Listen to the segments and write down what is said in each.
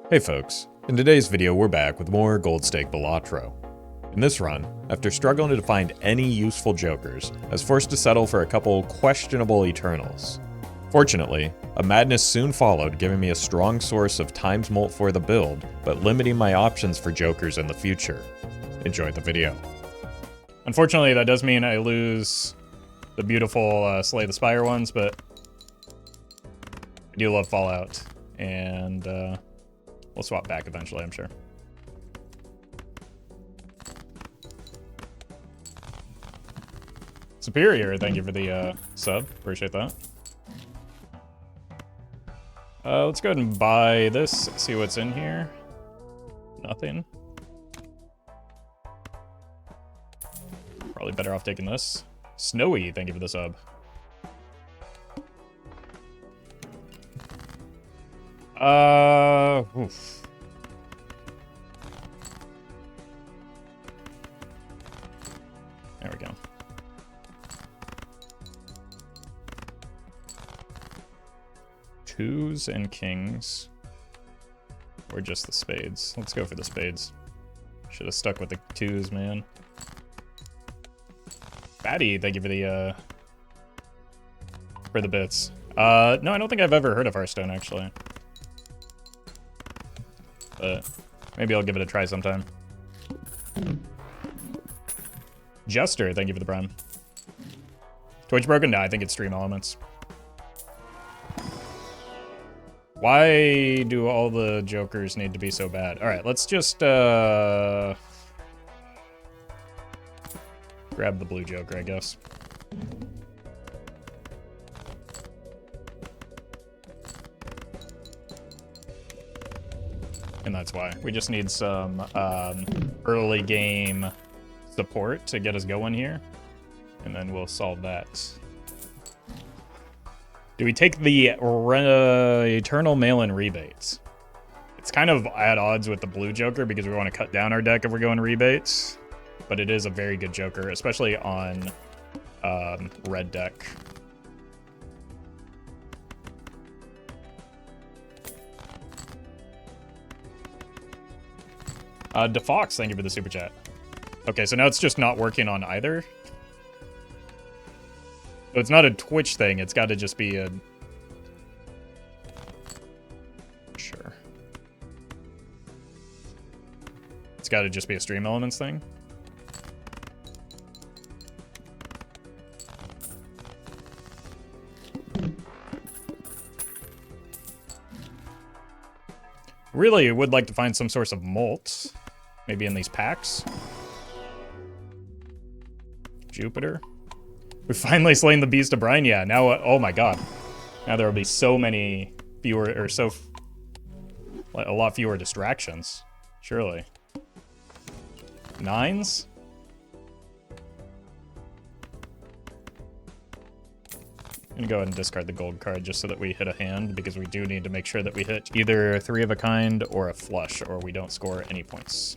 Hey folks, in today's video we're back with more Gold Stake Balatro. In this run, after struggling to find any useful jokers, I was forced to settle for a couple questionable Eternals. Fortunately, a madness soon followed, giving me a strong source of xMult for the build, but limiting my options for jokers in the future. Enjoy the video. Unfortunately, that does mean I lose the beautiful Slay the Spire ones, but I do love Fallout, and we'll swap back eventually, I'm sure. Superior, thank you for the sub. Appreciate that. Let's go ahead and buy this, see what's in here. Nothing. Probably better off taking this. Snowy, thank you for the sub. Oof. There we go. Twos and kings. Or just the spades. Let's go for the spades. Should have stuck with the twos, man. Fatty, thank you for the bits. No, I don't think I've ever heard of Hearthstone, actually. But maybe I'll give it a try sometime. Jester, thank you for the prime. Twitch broken? No, I think it's stream elements. Why do all the jokers need to be so bad? Alright, let's just grab the blue joker, I guess. And that's why. We just need some early game support to get us going here. And then we'll solve that. Do we take the Eternal Mail-in rebates? It's kind of at odds with the blue joker because we want to cut down our deck if we're going rebates. But it is a very good joker, especially on red deck. DeFox, thank you for the super chat. Okay, so now it's just not working on either. So it's not a Twitch thing, it's got to just be a... Sure. It's got to just be a stream elements thing. Really would like to find some source of mult. Maybe in these packs. Jupiter. We finally slain the Beast of Brine. Yeah, now, oh my god. Now there will be so many fewer, or a lot fewer distractions. Surely. Nines? I'm gonna go ahead and discard the gold card just so that we hit a hand, because we do need to make sure that we hit either a 3 of a kind or a flush, or we don't score any points.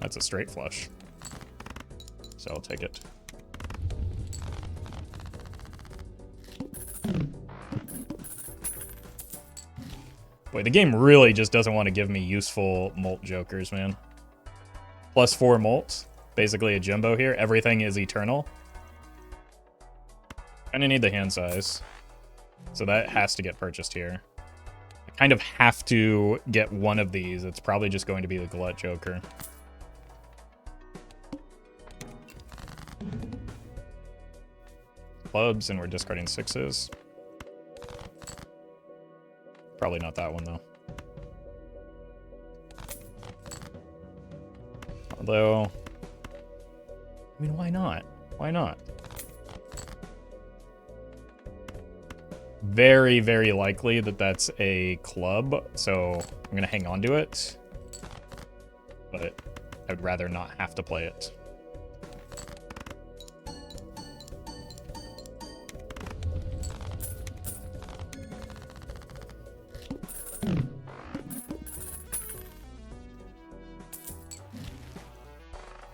That's a straight flush. So I'll take it. Boy, the game really just doesn't want to give me useful mult jokers, man. +4 mult. Basically a jumbo here. Everything is eternal. Kinda need the hand size. So that has to get purchased here. I kind of have to get one of these. It's probably just going to be the glut joker. Clubs, and we're discarding 6s. Probably not that one, though. Although, I mean, why not? Why not? Very, very likely that that's a club, so I'm going to hang on to it. But I'd rather not have to play it.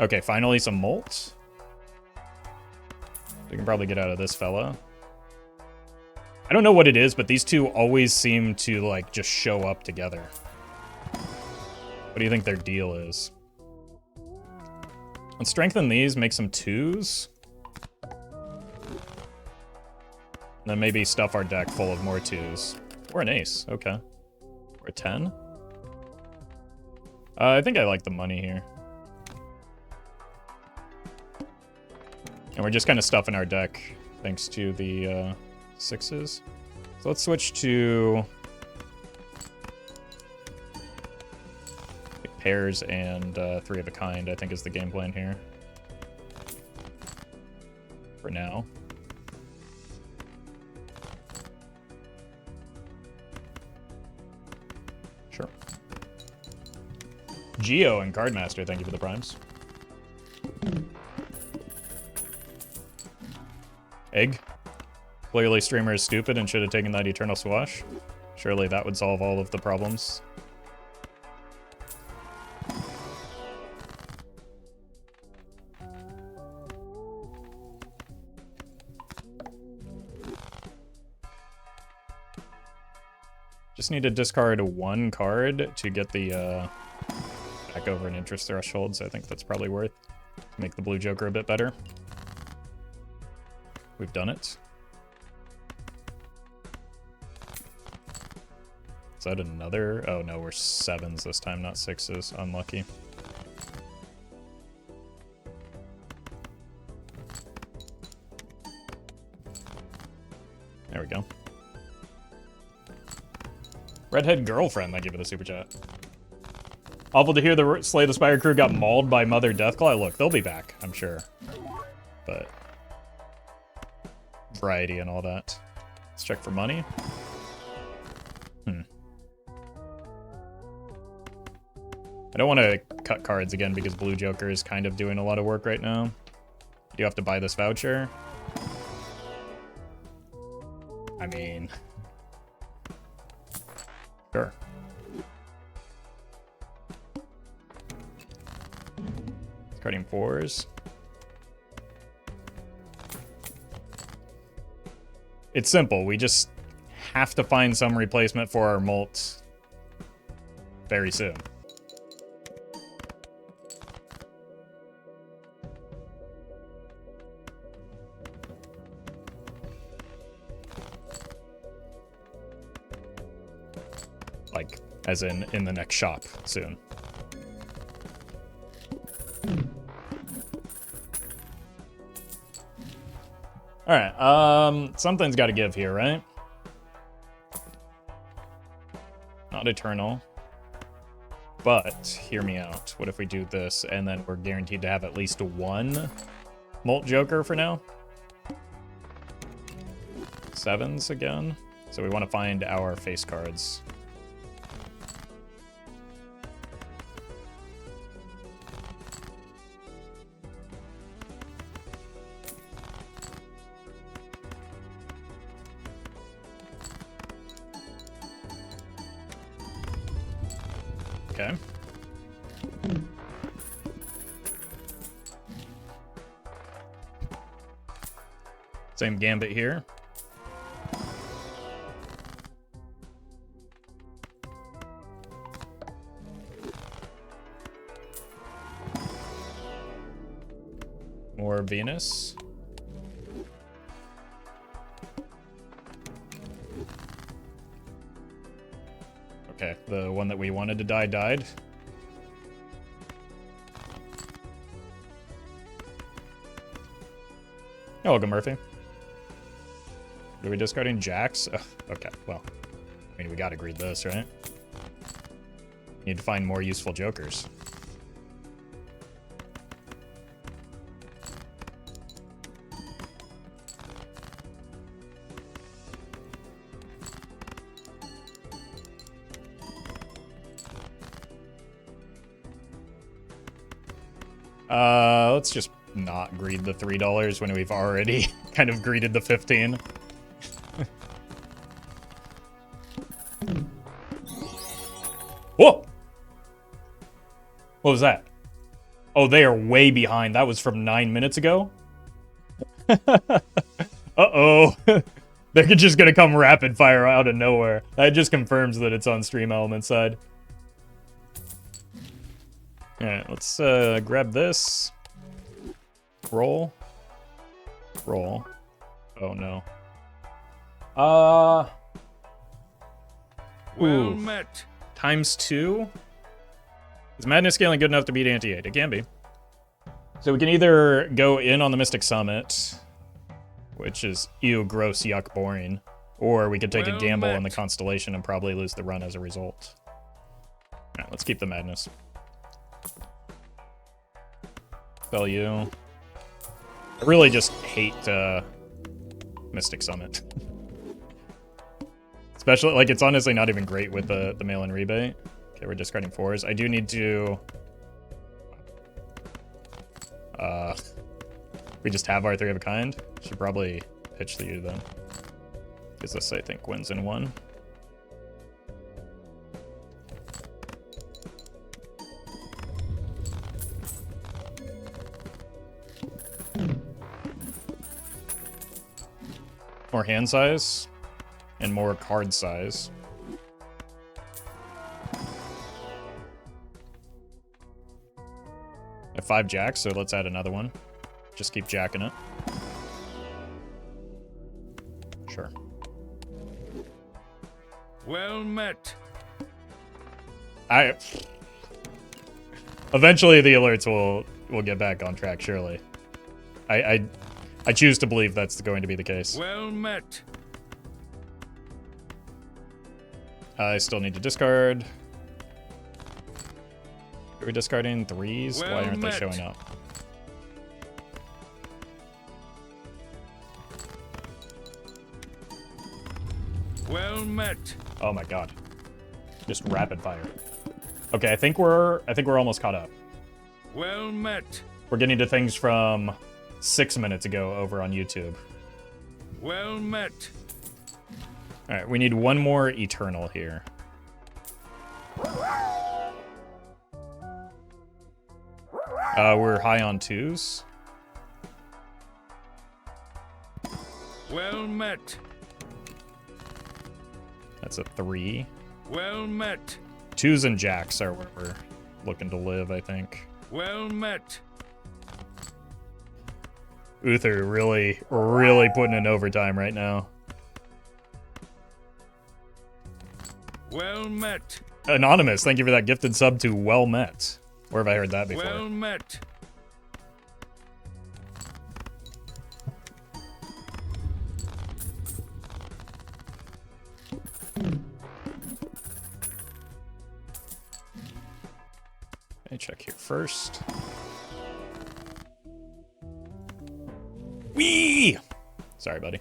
Okay, finally some mult. They're can probably get out of this fella. I don't know what it is, but these two always seem to, like, just show up together. What do you think their deal is? Let's strengthen these, make some 2s. And then maybe stuff our deck full of more 2s. Or an ace, okay. Or a 10. I think I like the money here. And we're just kind of stuffing our deck thanks to the 6s. So let's switch to pairs and 3 of a kind, I think is the game plan here. For now. Sure. Geo and Cardmaster, thank you for the primes. Egg. Clearly streamer is stupid and should have taken that Eternal Swash. Surely that would solve all of the problems. Just need to discard 1 card to get the back over an interest threshold, so I think that's probably worth to make the blue Joker a bit better. We've done it. Is that another? Oh no, we're 7s this time, not 6s. Unlucky. There we go. Redhead girlfriend, thank you for the super chat. Awful to hear the Slay the Spire crew got mauled by Mother Deathclaw. Look, they'll be back, I'm sure. But variety and all that. Let's check for money. I don't want to cut cards again because Blue Joker is kind of doing a lot of work right now. You have to buy this voucher. I mean, sure. Cutting 4s. It's simple. We just have to find some replacement for our Mult very soon. Like, as in the next shop soon. Alright, something's got to give here, right? Not eternal. But, hear me out. What if we do this, and then we're guaranteed to have at least 1 Mult Joker for now? 7s again. So we want to find our face cards. Okay. Same Gambit here. More Venus. Okay, the one that we wanted to die died. Oh, welcome, Murphy. Are we discarding jacks? Oh, okay, well, I mean, we gotta greed this, right? Need to find more useful jokers. Let's just not greed the $3 when we've already kind of greeded the 15. Whoa! What was that? Oh, they are way behind. That was from 9 minutes ago? Uh-oh. They're just gonna come rapid fire out of nowhere. That just confirms that it's on stream element side. Alright, let's grab this. Roll. Roll. Oh no. Well met. ×2? Is madness scaling good enough to beat anti-8? It can be. So we can either go in on the Mystic Summit, which is ew, gross, yuck, boring, or we could take a gamble on the Constellation and probably lose the run as a result. Alright, let's keep the madness. Spell you. I really just hate Mystic Summit. Especially, like, it's honestly not even great with the mail-in rebate. Okay, we're discarding 4s. I do need to... we just have our 3 of a kind. Should probably pitch the U then. Because this, I think, wins in 1. More hand size and more card size. I have 5 jacks, so let's add another one. Just keep jacking it. Sure. Well met. Eventually the alerts will get back on track, surely. I choose to believe that's going to be the case. Well met. I still need to discard. Are we discarding 3s? Well Why aren't met. they showing up? Well met. Oh my god. Just rapid fire. Okay, I think we're almost caught up. Well met. We're getting to things from 6 minutes ago over on YouTube. Well met. Alright, we need one more Eternal here. We're high on 2s. Well met. That's a 3. Well met. 2s and jacks are where we're looking to live, I think. Well met. Uther really putting in overtime right now. Well met. Anonymous, thank you for that gifted sub to Well Met. Where have I heard that before? Well met. Let me check here first. Whee! Sorry, buddy.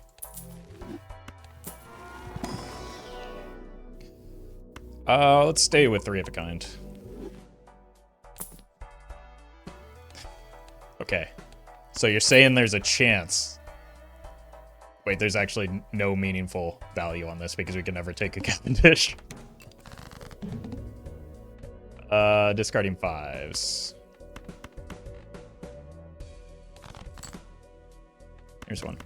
Let's stay with 3 of a kind. Okay. So you're saying there's a chance. Wait, there's actually no meaningful value on this because we can never take a Cavendish. Discarding 5s. Here's one.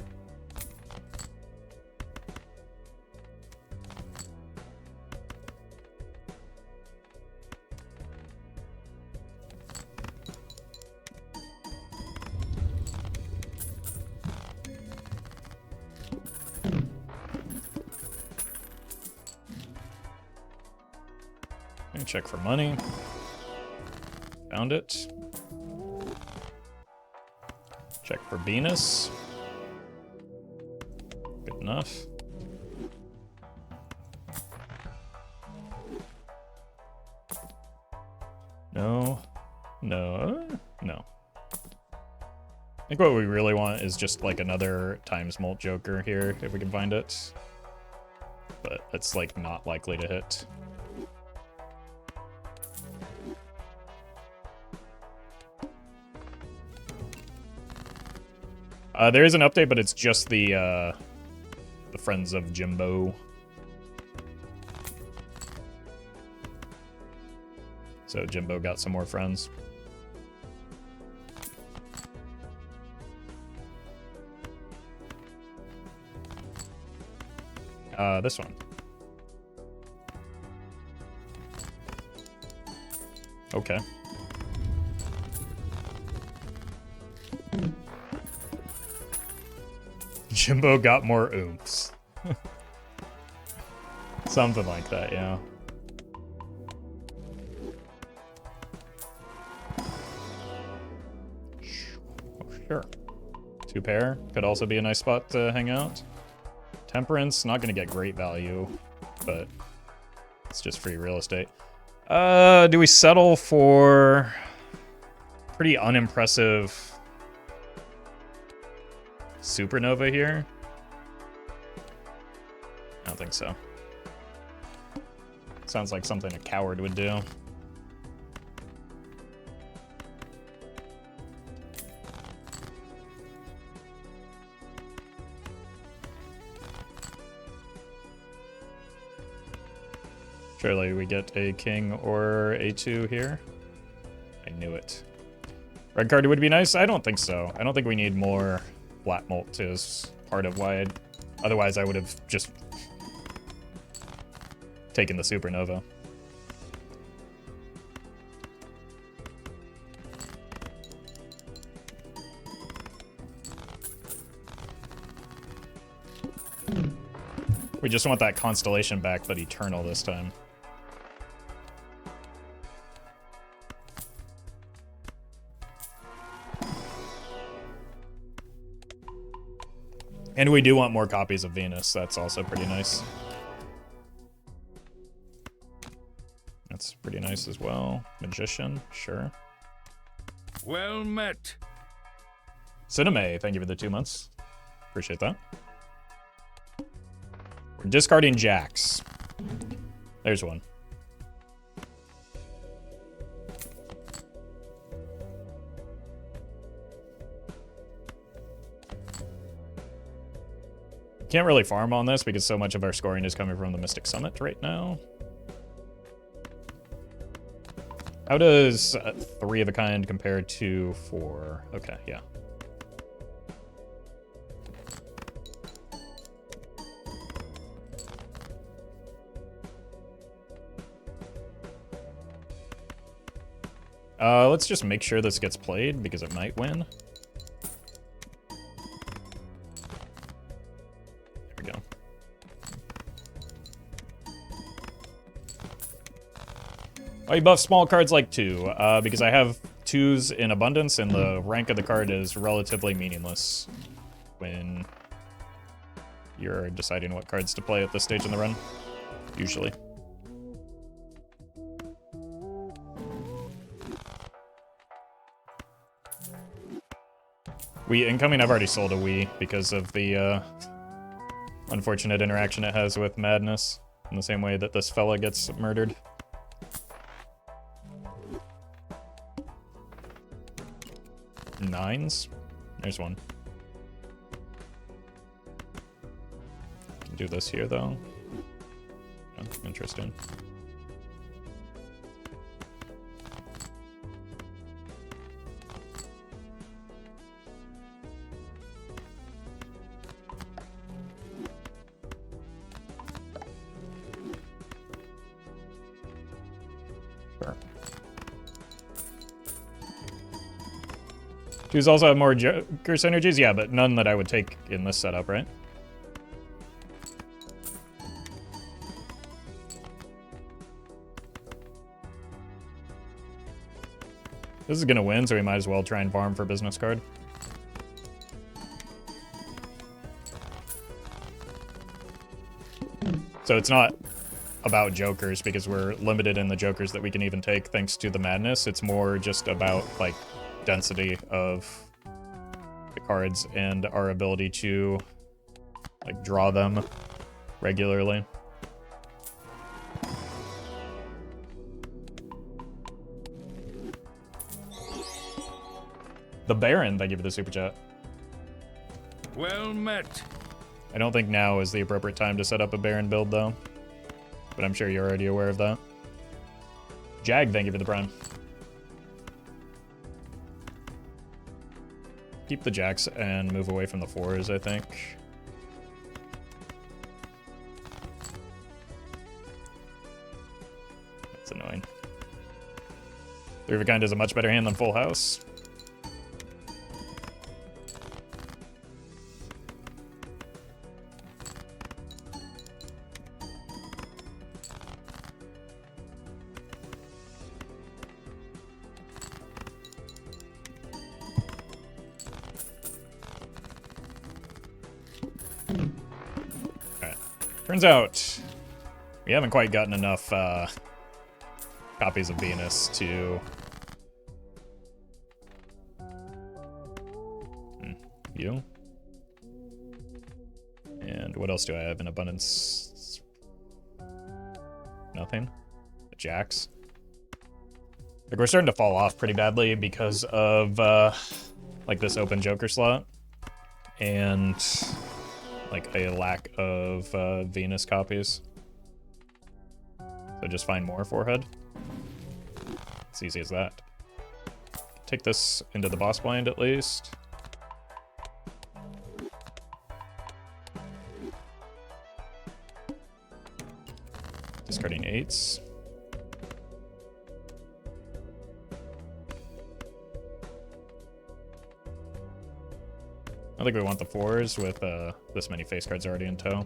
Check for money. Found it. Check for Venus. Good enough. No. No. No. I think what we really want is just like another xMult Joker here, if we can find it. But it's like not likely to hit. There is an update, but it's just the Friends of Jimbo. So Jimbo got some more friends. This one. Okay. Jimbo got more oomph. Something like that, yeah. Oh, sure. 2 pair could also be a nice spot to hang out. Temperance, not gonna get great value, but it's just free real estate. Do we settle for pretty unimpressive Supernova here? I don't think so. Sounds like something a coward would do. Surely we get a king or a 2 here. I knew it. Red card would be nice? I don't think so. I don't think we need more flat mult is part of why otherwise I would have just taken the Supernova. We just want that constellation back, but eternal this time. And we do want more copies of Venus. That's also pretty nice. That's pretty nice as well. Magician, sure. Well met. Cineme, thank you for the 2 months. Appreciate that. We're discarding jacks. There's one. Can't really farm on this because so much of our scoring is coming from the Mystic Summit right now. How does 3 of a kind compare to 4? Okay, yeah. Let's just make sure this gets played because it might win. I buff small cards like 2, because I have 2s in abundance and the rank of the card is relatively meaningless when you're deciding what cards to play at this stage in the run, usually. Incoming, I've already sold a Wii because of the unfortunate interaction it has with Madness, in the same way that this fella gets murdered. Nines? There's one. Can do this here, though. Oh, interesting. Sure. Twos also have more Joker synergies? Yeah, but none that I would take in this setup, right? This is gonna win, so we might as well try and farm for business card. So it's not about jokers because we're limited in the jokers that we can even take thanks to the madness. It's more just about like density of the cards and our ability to like draw them regularly. The Baron, thank you for the super chat. Well met. I don't think now is the appropriate time to set up a Baron build though, but I'm sure you're already aware of that. Jag, thank you for the prime. Keep the jacks and move away from the fours, I think. annoying. Three of a Kind is a much better hand than Full House. Alright. Turns out we haven't quite gotten enough copies of Venus to... You. And what else do I have in abundance? Nothing. The Jacks. Like, we're starting to fall off pretty badly because of, like, this open Joker slot. And, like, a lack of Venus copies. So just find more forehead. It's easy as that. Take this into the boss blind at least. Discarding 8s. I think we want the 4s with this many face cards already in tow.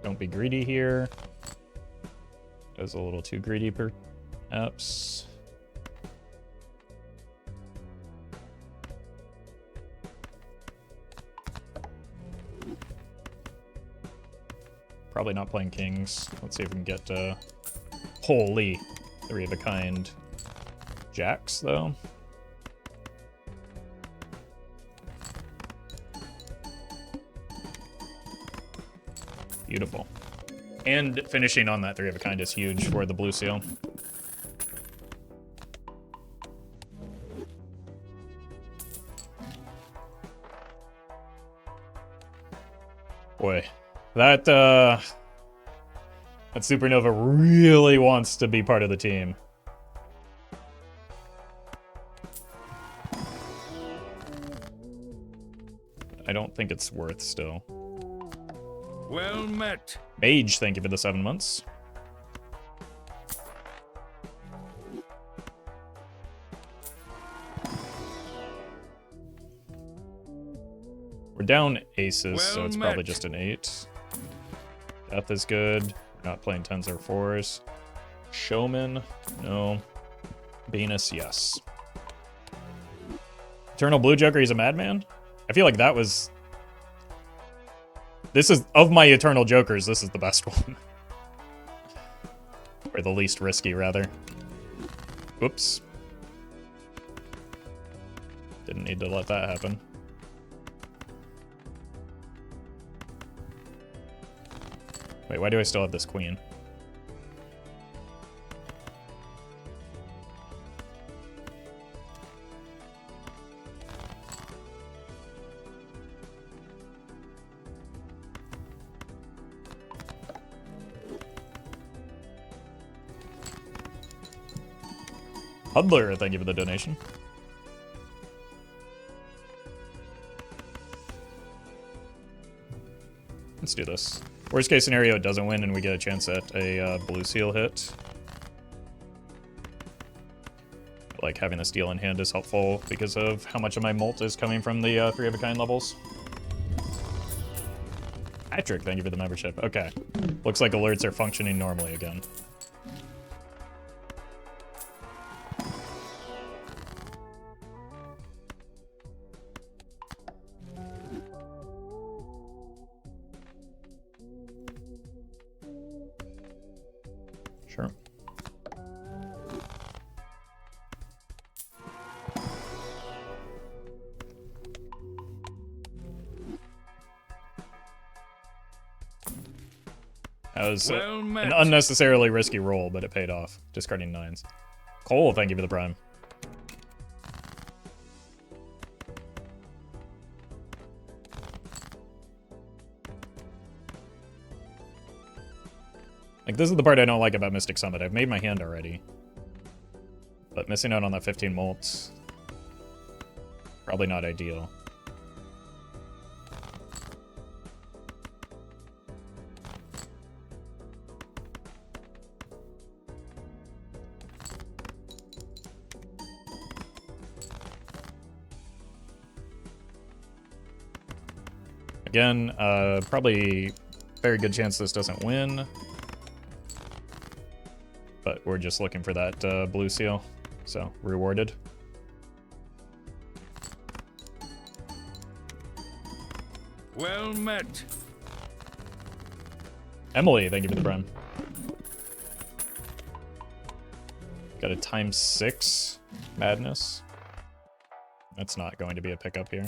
Don't be greedy here. That was a little too greedy perhaps. Probably not playing kings. Let's see if we can get holy 3 of a Kind Jacks though. Beautiful. And finishing on that 3 of a Kind is huge for the blue seal. Boy, that Supernova really wants to be part of the team. I don't think it's worth still. Well met. Mage, thank you for the 7 months. We're down aces, so it's probably just an 8. Death is good. We're not playing 10s or 4s. Showman, no. Venus, yes. Eternal Blue Joker, he's a madman? I feel like that was... This is, of my Eternal Jokers, this is the best one. Or the least risky, rather. Whoops. Didn't need to let that happen. Wait, why do I still have this queen? Hudler, thank you for the donation. Let's do this. Worst case scenario, it doesn't win and we get a chance at a blue seal hit. Like, having the steel in hand is helpful because of how much of my mult is coming from the 3 of a Kind levels. Patrick, thank you for the membership. Okay. Looks like alerts are functioning normally again. Sure. That was an unnecessarily risky roll, but it paid off. Discarding 9s. Cole, thank you for the prime. Like, this is the part I don't like about Mystic Summit. I've made my hand already. But missing out on that 15 molt, probably not ideal. Again, probably very good chance this doesn't win. But we're just looking for that blue seal, so rewarded. Well met. Emily, thank you for the prime. Got a ×6 madness. That's not going to be a pickup here.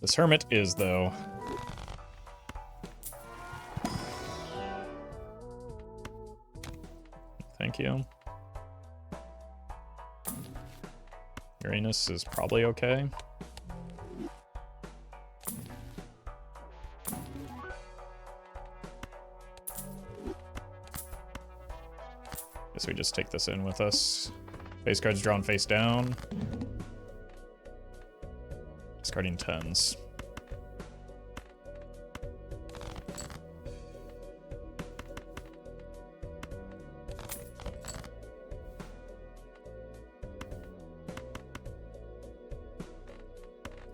This hermit is, though. Thank you. Uranus is probably okay. Guess we just take this in with us. Base cards drawn face down. Discarding 10s.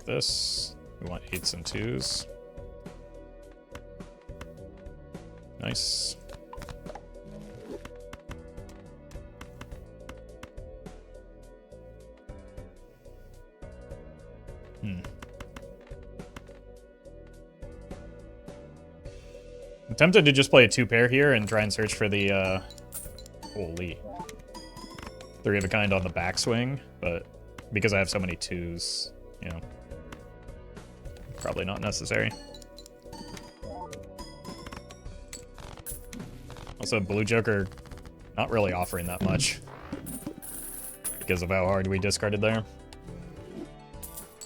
This. We want 8s and 2s. Nice. I'm tempted to just play a 2-pair here and try and search for the, holy. 3 of a kind on the backswing, but because I have so many 2s, you know, probably not necessary. Also, Blue Joker not really offering that much because of how hard we discarded there.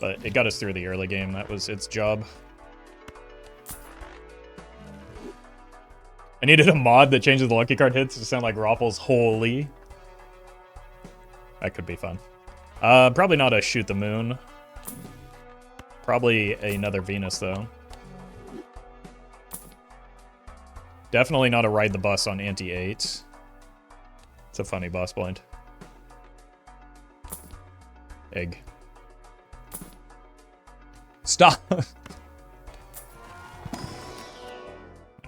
But it got us through the early game. That was its job. I needed a mod that changes the lucky card hits to sound like Roffle's holy. That could be fun. Probably not a shoot the moon. Probably another Venus, though. Definitely not a ride the bus on ante 8. It's a funny boss blind. Egg. Stop!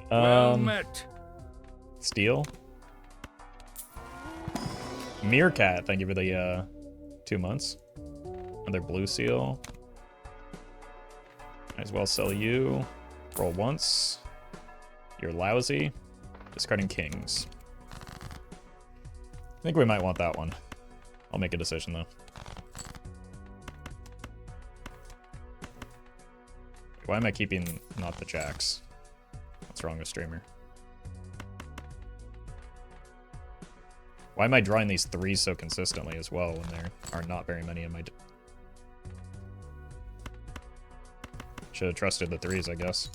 Well met. Steel. Meerkat, thank you for the 2 months. Another blue seal. Might as well sell you. Roll once. You're lousy. Discarding kings. I think we might want that one. I'll make a decision though. Why am I keeping not the jacks? What's wrong with streamer? Why am I drawing these 3s so consistently as well when there are not very many in my... Should have trusted the 3s, I guess.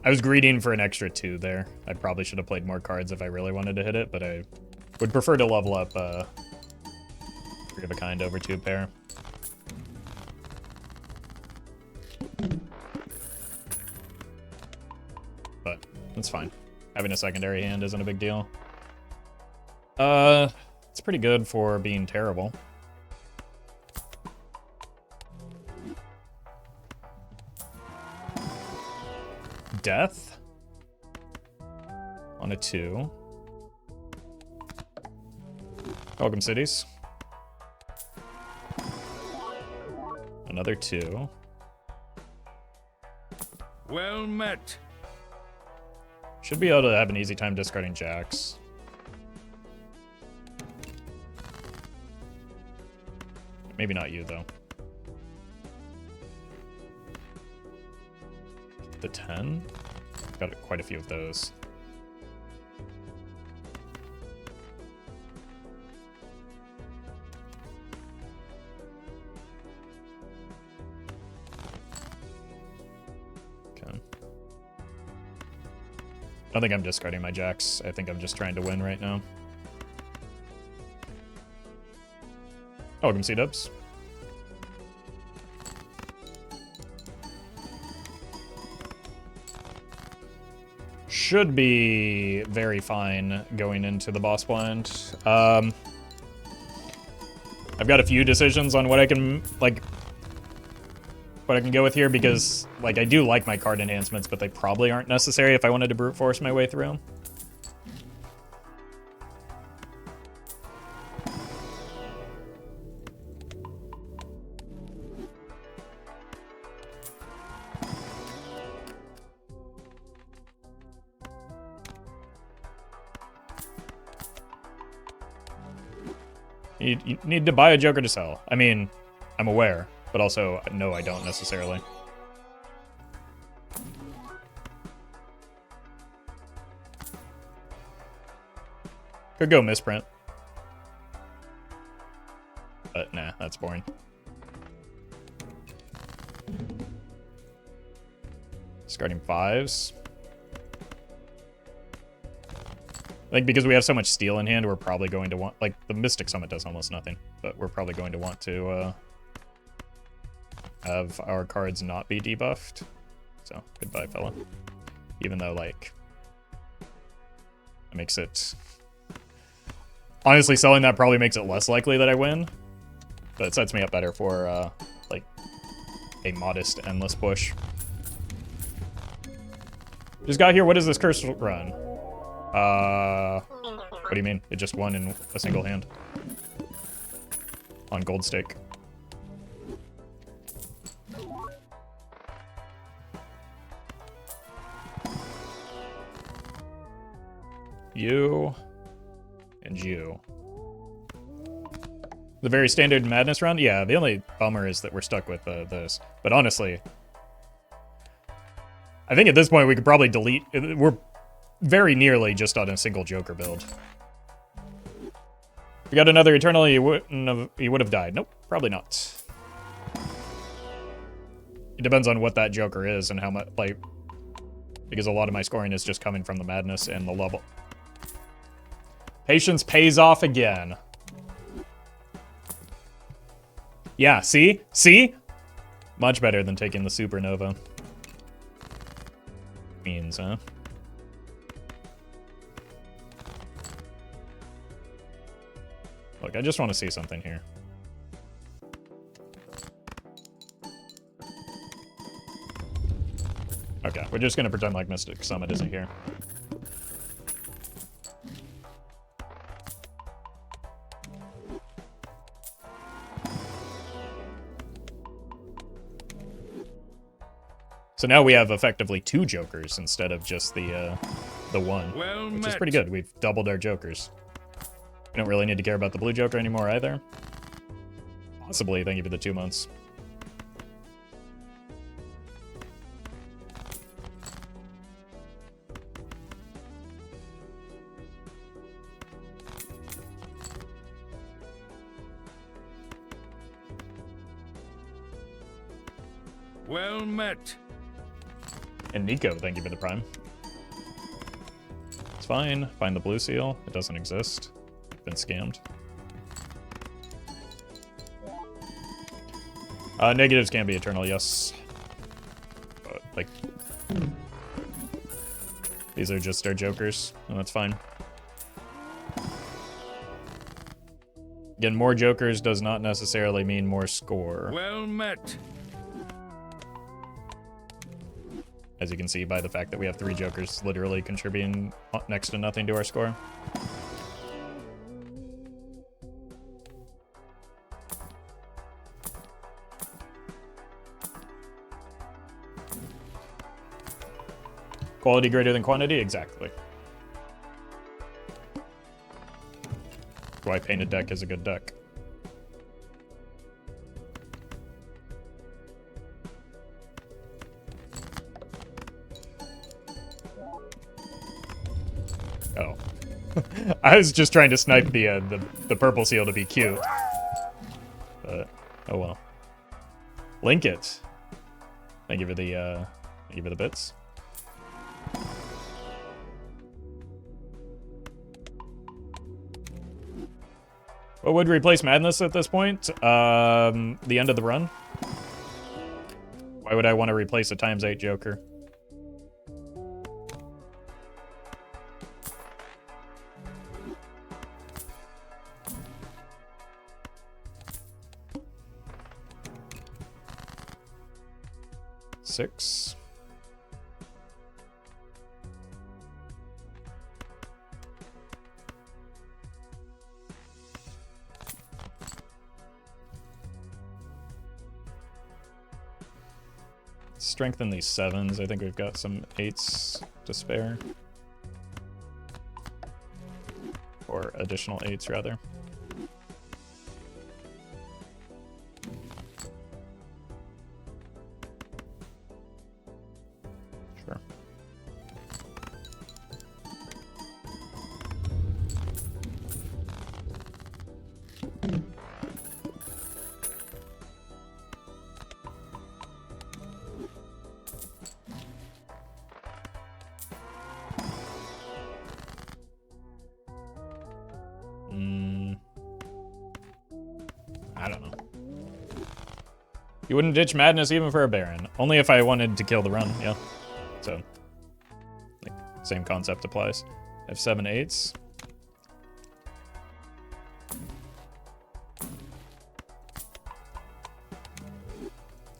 I was greeting for an extra 2 there. I probably should have played more cards if I really wanted to hit it, but I would prefer to level up 3 of a kind over 2 pair. But that's fine. Having a secondary hand isn't a big deal. It's pretty good for being terrible. Death on a 2. Welcome cities. Another 2. Well met. Should be able to have an easy time discarding jacks. Maybe not you though. The 10? Got quite a few of those. Okay. I think I'm discarding my jacks. I think I'm just trying to win right now. Welcome, C-dubs. Should be very fine going into the boss blind. I've got a few decisions on what I can, like, what I can go with here, because, like, I do like my card enhancements, but they probably aren't necessary if I wanted to brute force my way through. You need to buy a Joker to sell. I mean, I'm aware, but also, no, I don't necessarily. Could go misprint. But nah, that's boring. Discarding 5s. I think because we have so much steel in hand, we're probably going to want... Like, the Mystic Summit does almost nothing, but we're probably going to want to have our cards not be debuffed. So, goodbye, fella. Even though, like, it makes it... Honestly, selling that probably makes it less likely that I win, but it sets me up better for, like, a modest, endless push. Just got here, what is this curse run? What do you mean? It just won in a single hand. On Gold Stake. You. And you. The very standard Madness round? Yeah, the only bummer is that we're stuck with this. But honestly, I think at this point we could probably delete... We're very nearly just on a single Joker build. If we got another Eternal, he would have died. Nope, probably not. It depends on what that Joker is and how much, like, because a lot of my scoring is just coming from the Madness and the level. Patience pays off again. Yeah, see? See? Much better than taking the Supernova. Means, huh? Look, I just want to see something here. Okay, we're just going to pretend like Mystic Summit isn't here. So now we have effectively 2 Jokers instead of just the one, Well which is met. pretty good. We've doubled our Jokers. We don't really need to care about the blue Joker anymore either. Possibly, thank you for the 2 months. Well met. And Nico, thank you for the prime. It's fine. Find the blue seal. It doesn't exist. Been scammed. Negatives can be eternal, yes. But, like, these are just our Jokers, and that's fine. Again, more Jokers does not necessarily mean more score. Well met. As you can see by the fact that we have 3 Jokers literally contributing next to nothing to our score. Quality greater than quantity? Exactly. That's why painted deck is a good deck. Oh. I was just trying to snipe the purple seal to be cute. But, oh well. Link it. Thank you for the bits. What would replace Madness at this point? The end of the run. Why would I want to replace a ×8 Joker? Six. Strengthen these 7s. I think we've got some 8s to spare. Or additional 8s, rather. Sure. I don't know. You wouldn't ditch Madness even for a Baron. Only if I wanted to kill the run, yeah. So, like, same concept applies. I have 7 8s.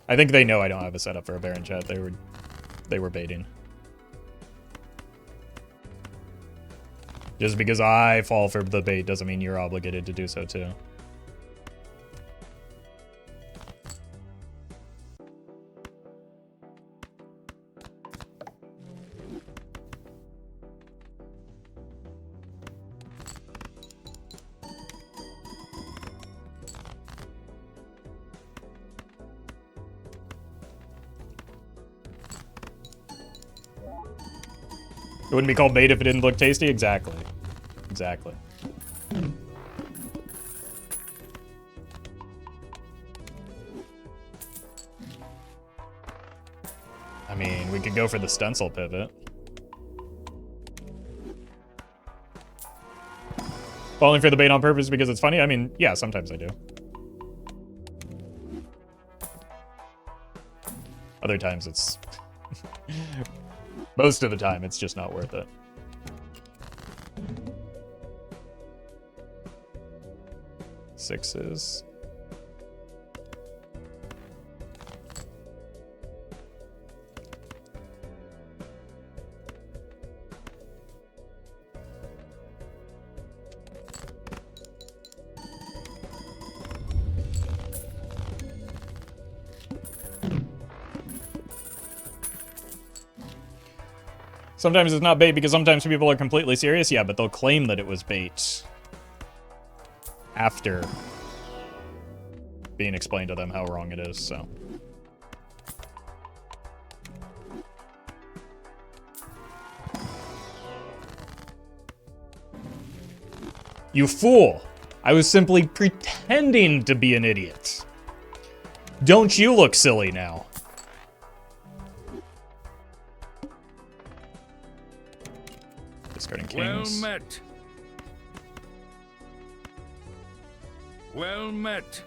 I think they know I don't have a setup for a Baron, chat. They were baiting. Just because I fall for the bait doesn't mean you're obligated to do so too. It wouldn't be called bait if it didn't look tasty? Exactly. Exactly. I mean, we could go for the stencil pivot. Falling for the bait on purpose because it's funny? I mean, yeah, sometimes I do. Other times it's... Most of the time, it's just not worth it. Sixes. Sometimes it's not bait because sometimes people are completely serious. Yeah, but they'll claim that it was bait after being explained to them how wrong it is, so. You fool! I was simply pretending to be an idiot. Don't you look silly now? Discarding kings. Well met. Well met.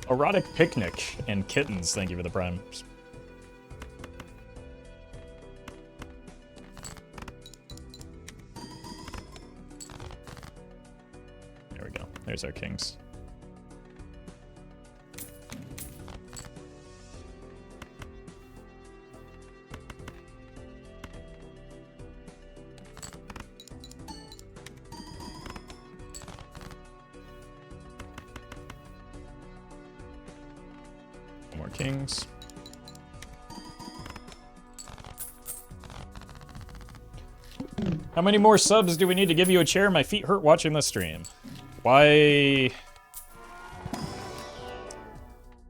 Erotic picnic and kittens. Thank you for the primes. There we go. There's our kings. More kings. How many more subs do we need to give you a chair? My feet hurt watching this stream. Why?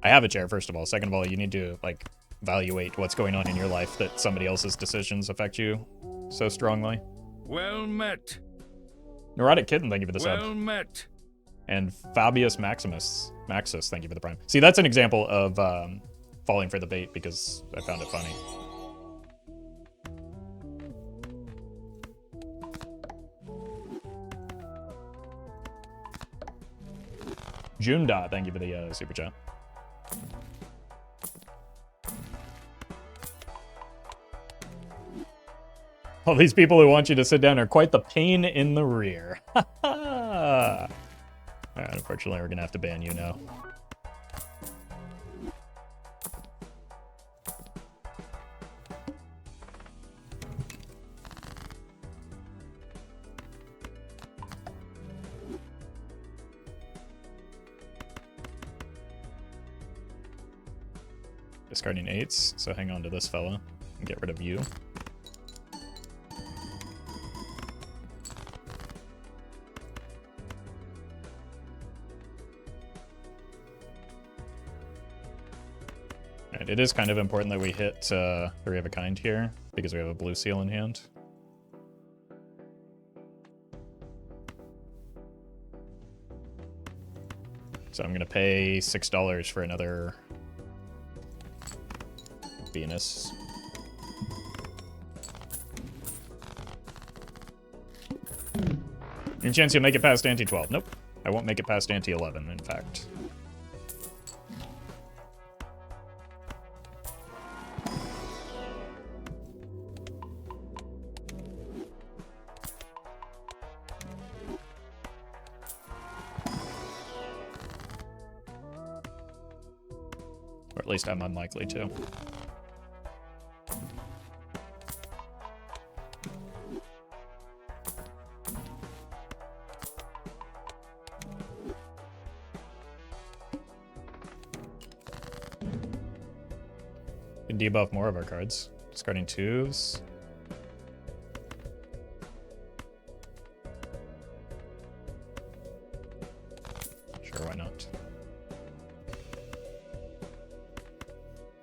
I have a chair, first of all. Second of all, you need to, like, evaluate what's going on in your life that somebody else's decisions affect you so strongly. Well met. Neurotic Kitten, thank you for the sub. Well met. And Fabius Maxus, thank you for the prime. See, that's an example of falling for the bait because I found it funny. Junda, thank you for the super chat. All these people who want you to sit down are quite the pain in the rear. Alright, unfortunately, we're gonna have to ban you now. Discarding 8s, so hang on to this fella and get rid of you. Alright, it is kind of important that we hit 3 of a kind here, because we have a blue seal in hand. So I'm going to pay $6 for another Venus. Any chance you'll make it past ante 12? Nope. I won't make it past ante 11, in fact. Or at least I'm unlikely to. Can debuff more of our cards. Discarding 2s. Sure, why not?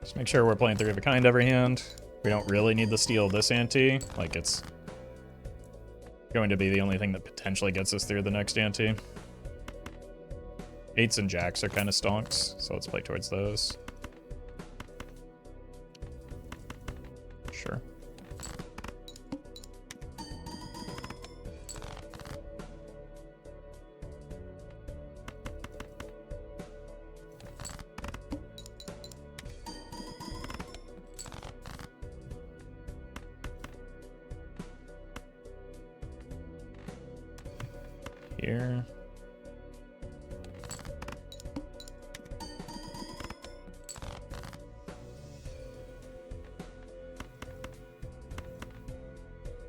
Just make sure we're playing 3 of a kind every hand. We don't really need the steal this ante. Like, it's going to be the only thing that potentially gets us through the next ante. 8s and jacks are kind of stonks, so let's play towards those. Sure. Here.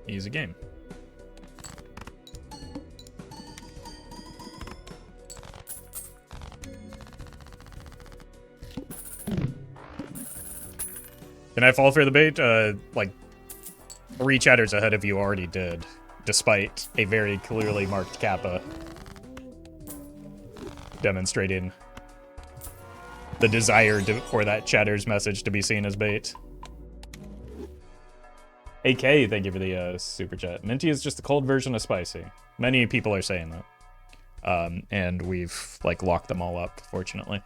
Easy game. Can I fall for the bait? Like 3 chatters ahead of you already did, despite a very clearly marked kappa demonstrating the desire for that chatter's message to be seen as bait. AK, thank you for the super chat. Minty is just the cold version of spicy. Many people are saying that. And we've, like, locked them all up, fortunately.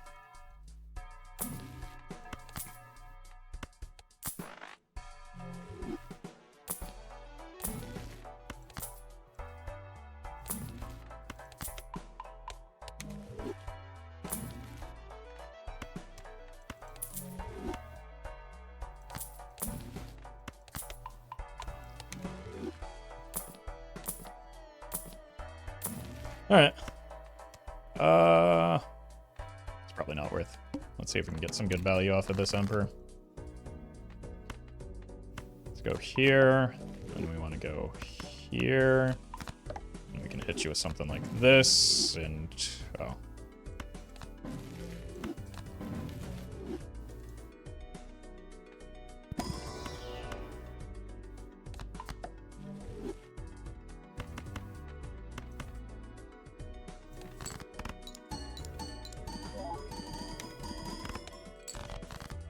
Alright. It's probably not worth. Let's see if we can get some good value off of this Emperor. Let's go here. And we want to go here. And we can hit you with something like this. And, oh.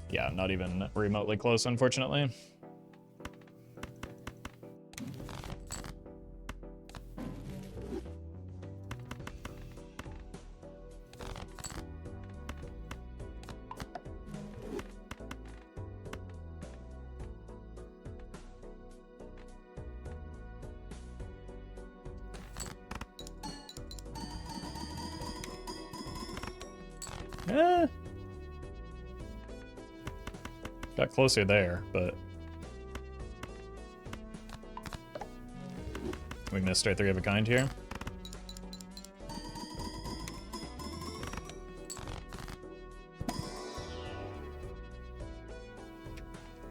Yeah, not even remotely close, unfortunately. Got closer there, but we missed our 3 of a kind here.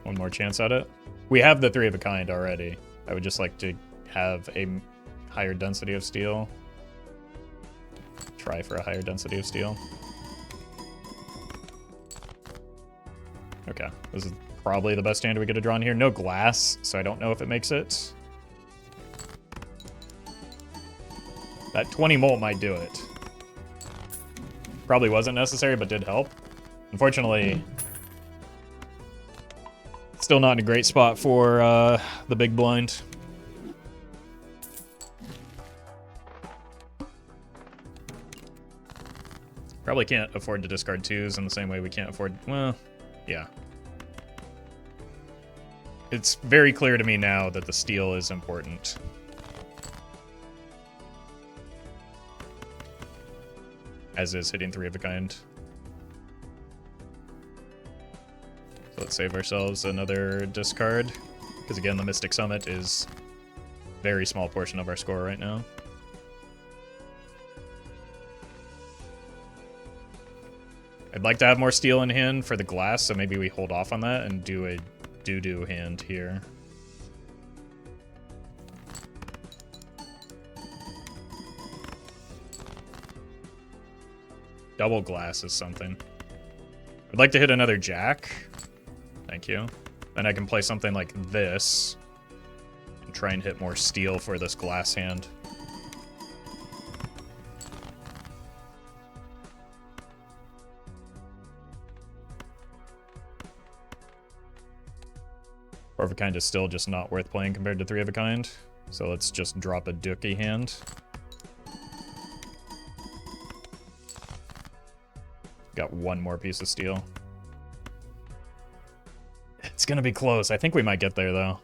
One more chance at it. We have the 3 of a kind already. I would just like to have a higher density of steel. Try for a higher density of steel. Okay, this is probably the best hand we could have drawn here. No glass, so I don't know if it makes it. That 20 molt might do it. Probably wasn't necessary, but did help. Unfortunately, still not in a great spot for the big blind. Probably can't afford to discard 2s in the same way we can't afford... Well, yeah. It's very clear to me now that the steel is important. As is hitting 3 of a kind. So let's save ourselves another discard. Because again, the Mystic Summit is a very small portion of our score right now. I'd like to have more steel in hand for the glass, so maybe we hold off on that and do a doo-doo hand here. Double glass is something. I'd like to hit another jack. Thank you. Then I can play something like this and try and hit more steel for this glass hand. Four of a kind is still just not worth playing compared to 3 of a kind. So let's just drop a dookie hand. Got one more piece of steel. It's gonna be close. I think we might get there though.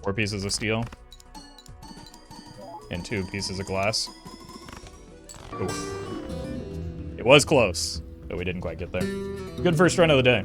4 pieces of steel. And 2 pieces of glass. Oof. It was close, but we didn't quite get there. Good first run of the day.